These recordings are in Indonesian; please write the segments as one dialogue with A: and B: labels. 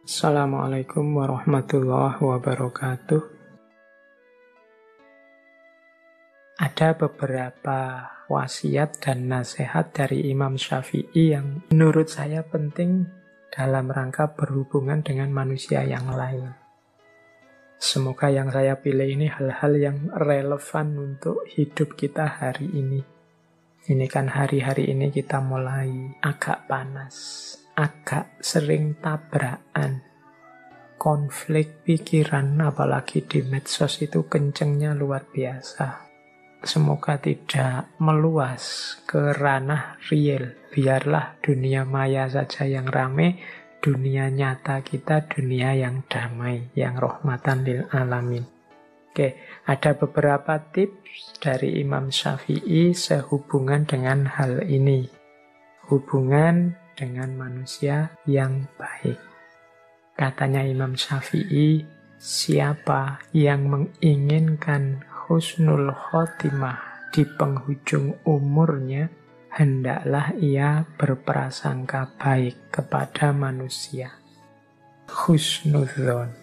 A: Assalamualaikum warahmatullahi wabarakatuh. Ada beberapa wasiat dan nasihat dari Imam Syafi'i yang menurut saya penting dalam rangka berhubungan dengan manusia yang lain. Semoga yang saya pilih ini hal-hal yang relevan untuk hidup kita hari ini. Ini kan hari-hari ini kita mulai agak panas, agak sering tabrakan, konflik pikiran, apalagi di medsos itu kencengnya luar biasa. Semoga tidak meluas ke ranah real. Biarlah dunia maya saja yang rame, dunia nyata kita dunia yang damai, yang rahmatan lil alamin. Oke, ada beberapa tips dari Imam Syafi'i sehubungan dengan hal ini. Hubungan dengan manusia yang baik. Katanya Imam Syafi'i, siapa yang menginginkan husnul khotimah di penghujung umurnya, hendaklah ia berprasangka baik kepada manusia. Husnudzon.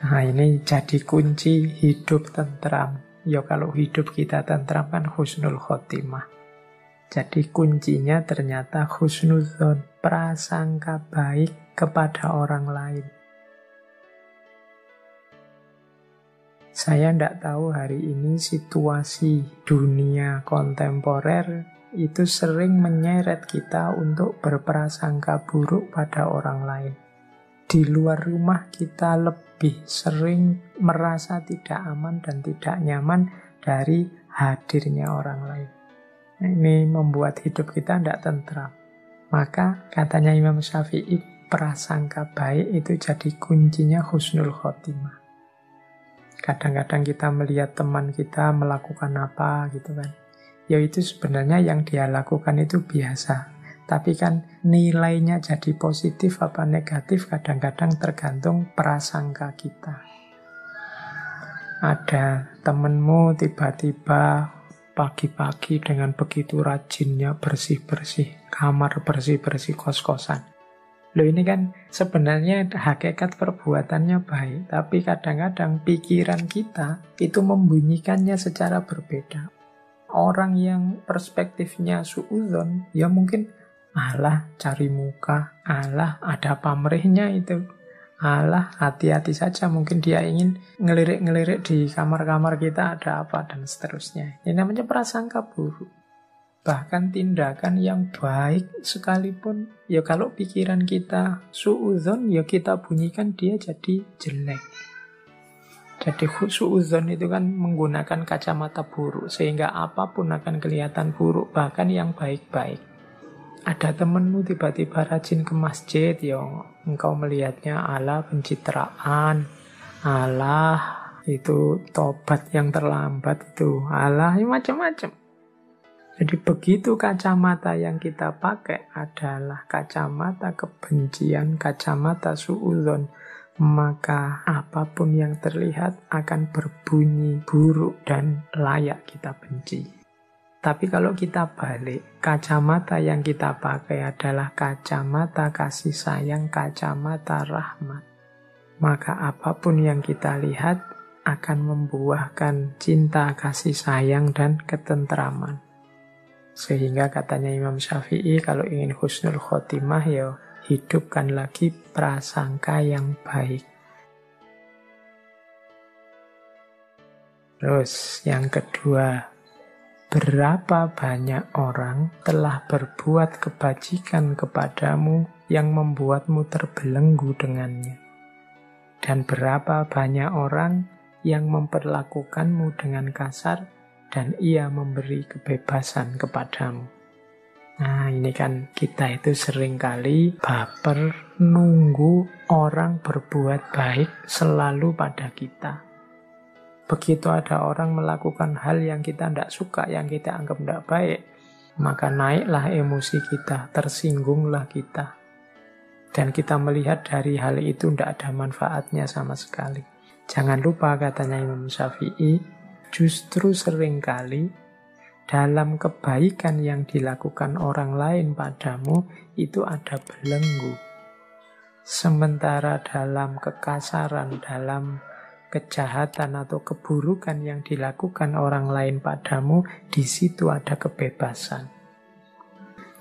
A: Nah, ini jadi kunci hidup tentram. Ya kalau hidup kita tentram kan husnul khotimah. Jadi kuncinya ternyata husnudzon, prasangka baik kepada orang lain. Saya tidak tahu hari ini situasi dunia kontemporer itu sering menyeret kita untuk berprasangka buruk pada orang lain. Di luar rumah kita lebih sering merasa tidak aman dan tidak nyaman dari hadirnya orang lain. Nah, ini membuat hidup kita tidak tentram. Maka katanya Imam Syafi'i, prasangka baik itu jadi kuncinya husnul khotimah. Kadang-kadang kita melihat teman kita melakukan apa gitu kan. Ya itu sebenarnya yang dia lakukan itu biasa. Tapi kan nilainya jadi positif apa negatif kadang-kadang tergantung prasangka kita. Ada temenmu tiba-tiba pagi-pagi dengan begitu rajinnya bersih-bersih kamar, bersih-bersih kos-kosan. Loh ini kan sebenarnya hakikat perbuatannya baik, tapi kadang-kadang pikiran kita itu membunyikannya secara berbeda. Orang yang perspektifnya suudzon, ya mungkin alah cari muka, alah ada pamrihnya itu, alah hati-hati saja, mungkin dia ingin ngelirik-ngelirik di kamar-kamar kita ada apa dan seterusnya. Ini namanya prasangka buruk. Bahkan tindakan yang baik sekalipun, ya kalau pikiran kita suudzon, ya kita bunyikan dia jadi jelek. Jadi suudzon itu kan menggunakan kacamata buruk, sehingga apapun akan kelihatan buruk, bahkan yang baik-baik. Ada temenmu tiba-tiba rajin ke masjid, ya engkau melihatnya ala pencitraan, alah itu tobat yang terlambat itu, alah macam-macam. Jadi begitu kacamata yang kita pakai adalah kacamata kebencian, kacamata suudzon, maka apapun yang terlihat akan berbunyi buruk dan layak kita benci. Tapi kalau kita balik, kacamata yang kita pakai adalah kacamata kasih sayang, kacamata rahmat, maka apapun yang kita lihat akan membuahkan cinta, kasih sayang, dan ketentraman. Sehingga katanya Imam Syafi'i, kalau ingin husnul khotimah ya hidupkan lagi prasangka yang baik. Terus yang kedua, berapa banyak orang telah berbuat kebajikan kepadamu yang membuatmu terbelenggu dengannya? Dan berapa banyak orang yang memperlakukanmu dengan kasar dan ia memberi kebebasan kepadamu? Nah, ini kan kita itu seringkali baper nunggu orang berbuat baik selalu pada kita. Begitu ada orang melakukan hal yang kita tidak suka, yang kita anggap tidak baik, maka naiklah emosi kita, tersinggunglah kita. Dan kita melihat dari hal itu tidak ada manfaatnya sama sekali. Jangan lupa katanya Imam Syafi'i, justru seringkali dalam kebaikan yang dilakukan orang lain padamu itu ada belenggu. Sementara dalam kekasaran, dalam kejahatan atau keburukan yang dilakukan orang lain padamu, di situ ada kebebasan.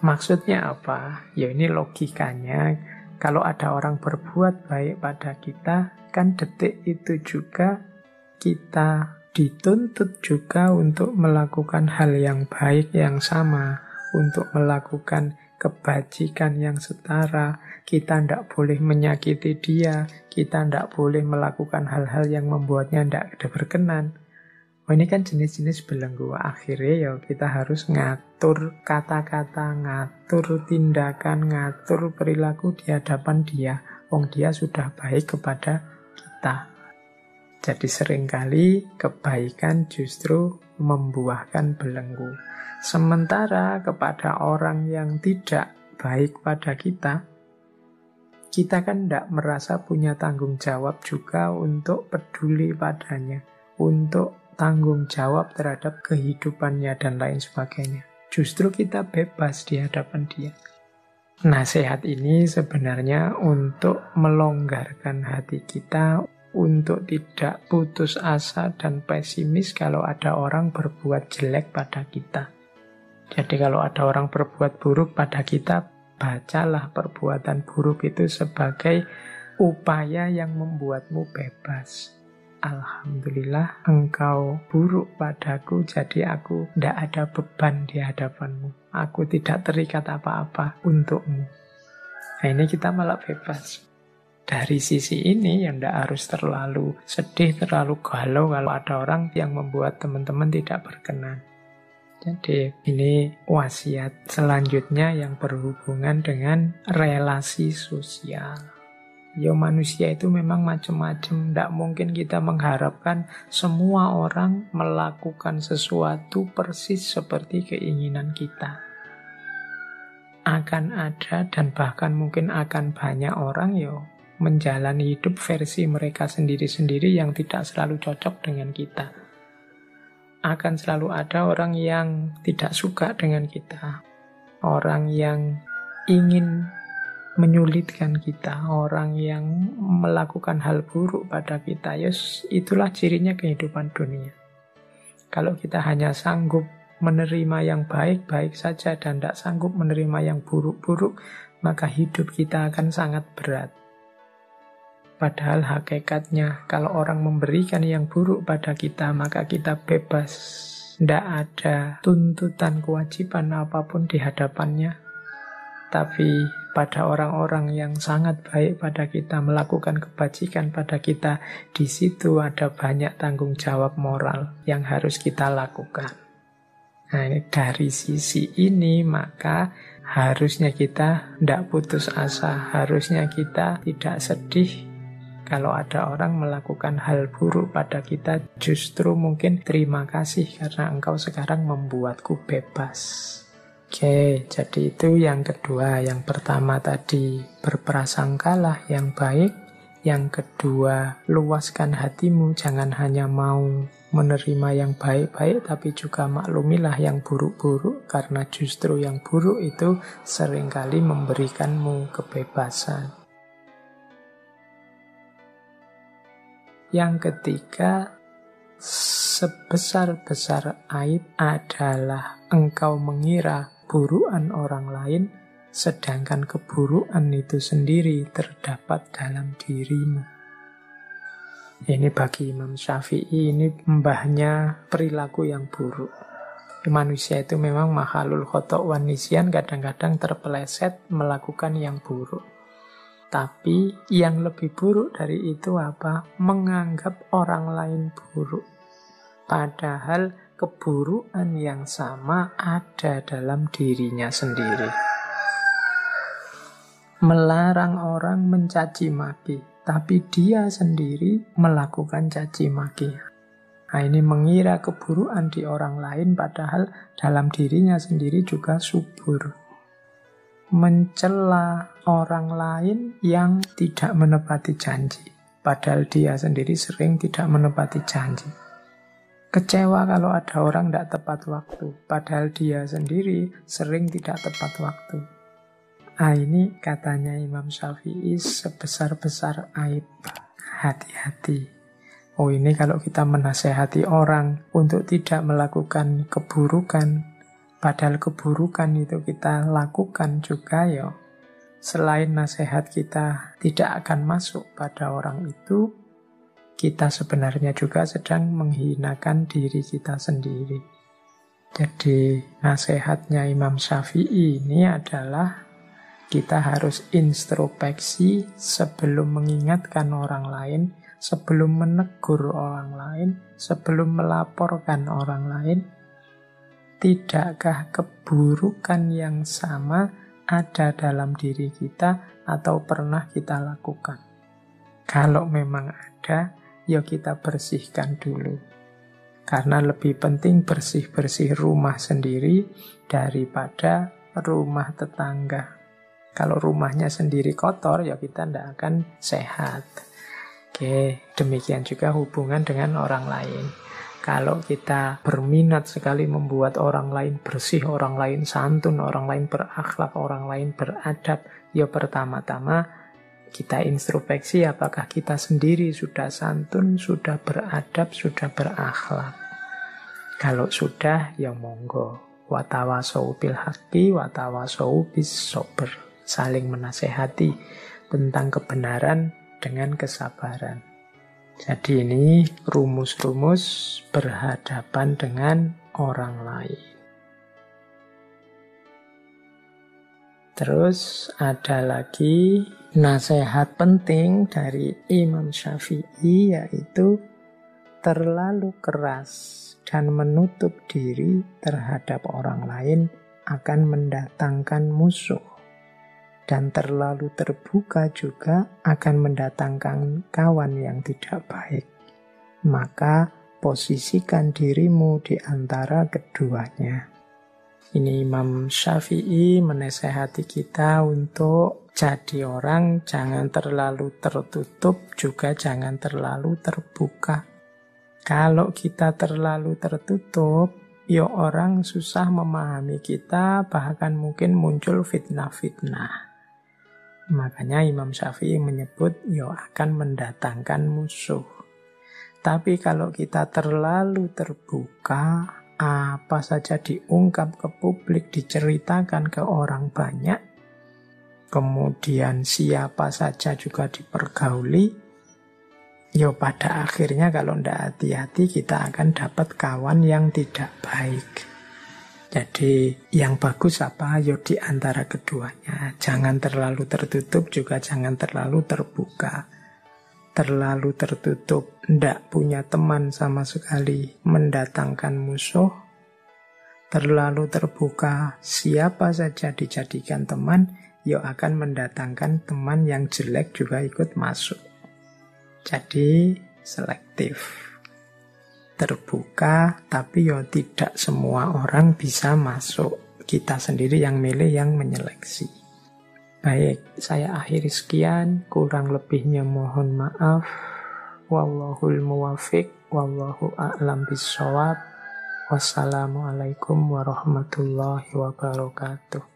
A: Maksudnya apa? Ya ini logikanya, kalau ada orang berbuat baik pada kita, kan detik itu juga kita dituntut juga untuk melakukan hal yang baik yang sama, untuk melakukan kebajikan yang setara. Kita tidak boleh menyakiti dia, kita tidak boleh melakukan hal-hal yang membuatnya tidak berkenan. Ini kan jenis-jenis belenggu. Akhirnya ya kita harus ngatur kata-kata, ngatur tindakan, ngatur perilaku di hadapan dia. Wong dia sudah baik kepada kita. Jadi seringkali kebaikan justru membuahkan belenggu. Sementara kepada orang yang tidak baik pada kita kan tidak merasa punya tanggung jawab juga untuk peduli padanya, untuk tanggung jawab terhadap kehidupannya dan lain sebagainya. Justru kita bebas di hadapan dia. Nasihat ini sebenarnya untuk melonggarkan hati kita, untuk tidak putus asa dan pesimis kalau ada orang berbuat jelek pada kita. Jadi kalau ada orang berbuat buruk pada kita, bacalah perbuatan buruk itu sebagai upaya yang membuatmu bebas. Alhamdulillah engkau buruk padaku, jadi aku tidak ada beban di hadapanmu. Aku tidak terikat apa-apa untukmu. Nah ini kita malah bebas. Dari sisi ini ya tidak harus terlalu sedih, terlalu galau kalau ada orang yang membuat teman-teman tidak berkenan. Jadi ini wasiat selanjutnya yang berhubungan dengan relasi sosial. Ya manusia itu memang macam-macam. Tidak mungkin kita mengharapkan semua orang melakukan sesuatu persis seperti keinginan kita. Akan ada dan bahkan mungkin akan banyak orang menjalani hidup versi mereka sendiri-sendiri yang tidak selalu cocok dengan kita. Akan selalu ada orang yang tidak suka dengan kita, orang yang ingin menyulitkan kita, orang yang melakukan hal buruk pada kita. Itulah cirinya kehidupan dunia. Kalau kita hanya sanggup menerima yang baik-baik saja dan tidak sanggup menerima yang buruk-buruk, maka hidup kita akan sangat berat. Padahal hakikatnya kalau orang memberikan yang buruk pada kita, maka kita bebas. Tidak ada tuntutan kewajiban apapun di hadapannya. Tapi pada orang-orang yang sangat baik pada kita, melakukan kebajikan pada kita, di situ ada banyak tanggung jawab moral yang harus kita lakukan. Nah, dari sisi ini maka harusnya kita tidak putus asa, harusnya kita tidak sedih kalau ada orang melakukan hal buruk pada kita. Justru mungkin terima kasih karena engkau sekarang membuatku bebas. Oke, jadi itu yang kedua. Yang pertama tadi berprasangkalah yang baik. Yang kedua, luaskan hatimu, jangan hanya mau menerima yang baik-baik, tapi juga maklumilah yang buruk-buruk, karena justru yang buruk itu seringkali memberikanmu kebebasan. Yang ketiga, sebesar-besar aib adalah engkau mengira keburukan orang lain, sedangkan keburukan itu sendiri terdapat dalam dirimu. Ini bagi Imam Syafi'i, ini mbahnya perilaku yang buruk. Manusia itu memang makhluk khotok wan nisyan, kadang-kadang terpeleset melakukan yang buruk. Tapi yang lebih buruk dari itu apa? Menganggap orang lain buruk. Padahal keburukan yang sama ada dalam dirinya sendiri. Melarang orang mencaci maki, tapi dia sendiri melakukan caci maki. Nah, ini mengira keburukan di orang lain, padahal dalam dirinya sendiri juga subur. Mencela orang lain yang tidak menepati janji, padahal dia sendiri sering tidak menepati janji. Kecewa kalau ada orang tidak tepat waktu, padahal dia sendiri sering tidak tepat waktu. A ini katanya Imam Syafi'i sebesar-besar aib. Hati-hati. Oh, ini kalau kita menasehati orang untuk tidak melakukan keburukan, padahal keburukan itu kita lakukan juga ya. Selain nasihat kita tidak akan masuk pada orang itu, kita sebenarnya juga sedang menghinakan diri kita sendiri. Jadi nasihatnya Imam Syafi'i ini adalah kita harus introspeksi sebelum mengingatkan orang lain, sebelum menegur orang lain, sebelum melaporkan orang lain. Tidakkah keburukan yang sama ada dalam diri kita atau pernah kita lakukan? Kalau memang ada, ya kita bersihkan dulu. Karena lebih penting bersih-bersih rumah sendiri daripada rumah tetangga. Kalau rumahnya sendiri kotor, ya kita tidak akan sehat. Oke, demikian juga hubungan dengan orang lain. Kalau kita berminat sekali membuat orang lain bersih, orang lain santun, orang lain berakhlak, orang lain beradab, ya pertama-tama kita introspeksi apakah kita sendiri sudah santun, sudah beradab, sudah berakhlak. Kalau sudah, ya monggo. Watawasau bil haqqi, watawasau bis sabr. Saling menasehati tentang kebenaran dengan kesabaran. Jadi ini rumus-rumus berhadapan dengan orang lain. Terus ada lagi nasihat penting dari Imam Syafi'i, yaitu terlalu keras dan menutup diri terhadap orang lain akan mendatangkan musuh. Dan terlalu terbuka juga akan mendatangkan kawan yang tidak baik. Maka posisikan dirimu di antara keduanya. Ini Imam Syafi'i menasehati kita untuk jadi orang jangan terlalu tertutup, juga jangan terlalu terbuka. Kalau kita terlalu tertutup, ya orang susah memahami kita, bahkan mungkin muncul fitnah-fitnah. Makanya Imam Syafi'i menyebut ya akan mendatangkan musuh. Tapi kalau kita terlalu terbuka, apa saja diungkap ke publik, diceritakan ke orang banyak, kemudian siapa saja juga dipergauli, ya pada akhirnya kalau tidak hati-hati kita akan dapat kawan yang tidak baik. Jadi yang bagus apa? Ya di antara keduanya. Jangan terlalu tertutup, juga jangan terlalu terbuka. Terlalu tertutup, tidak punya teman sama sekali, mendatangkan musuh. Terlalu terbuka, siapa saja dijadikan teman, ya akan mendatangkan teman yang jelek juga ikut masuk. Jadi selektif. Terbuka, tapi ya tidak semua orang bisa masuk. Kita sendiri yang milih, yang menyeleksi. Baik, saya akhiri sekian. Kurang lebihnya mohon maaf. Wallahul muwafiq, wallahu a'lam bishawab. Wassalamualaikum warahmatullahi wabarakatuh.